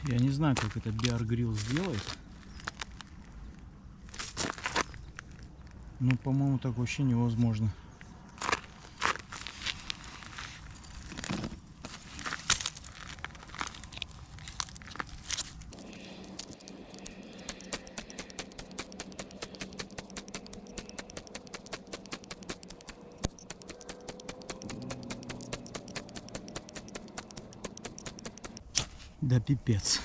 Я не знаю, как это Bear Grylls сделает. Но, по-моему, так вообще невозможно. Да пипец.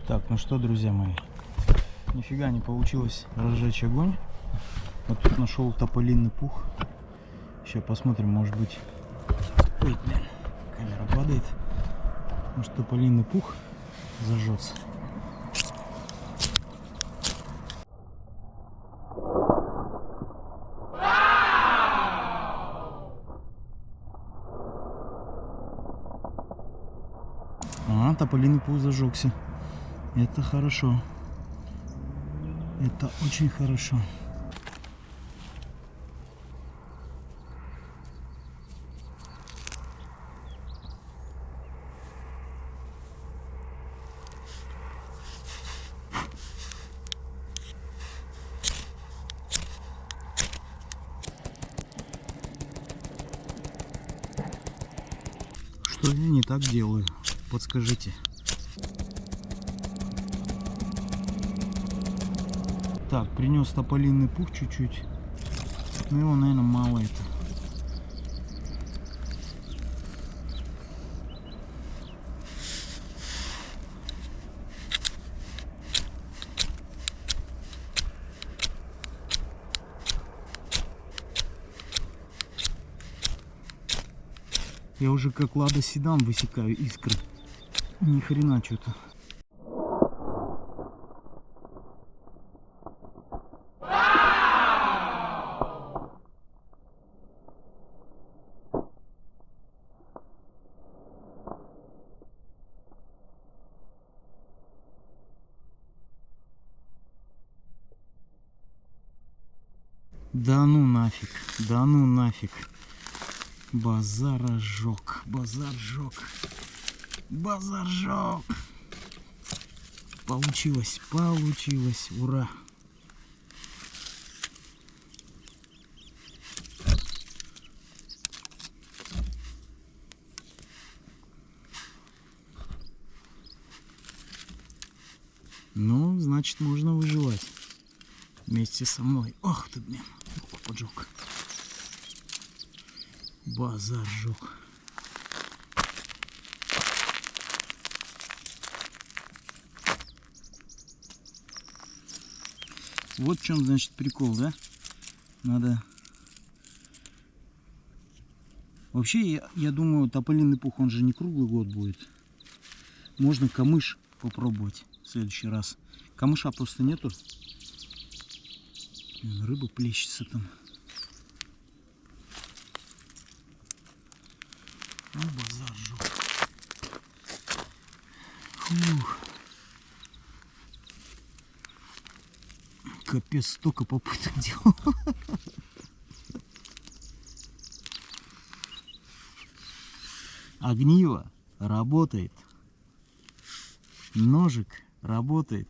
Так, ну что, друзья мои, нифига не получилось разжечь огонь. Вот тут нашел тополиный пух. Сейчас посмотрим, может быть... Ой, блин, камера падает. Может, тополиный пух зажжется. Тополиный пух зажегся. Это хорошо. Это очень хорошо. Что я не так делаю? Подскажите. Так, принес тополиный пух чуть-чуть. Но его, наверное, мало это. Я уже как Лада Седан высекаю искры. Ни хрена что-то. Да ну нафиг, да ну нафиг. Базар ожог, базар жог, базар жог. Получилось, получилось, ура. Ну, значит, можно выживать вместе со мной. Ох ты, блин, поджог. Базар жог. Вот в чем, значит, прикол, да? Надо... Вообще, я думаю, тополиный пух, он же не круглый год будет. Можно камыш попробовать в следующий раз. Камыша просто нету. Рыба плещется там. Ну, базар жёг. Фух. Капец, столько попыток делал. Огниво работает. Ножик работает.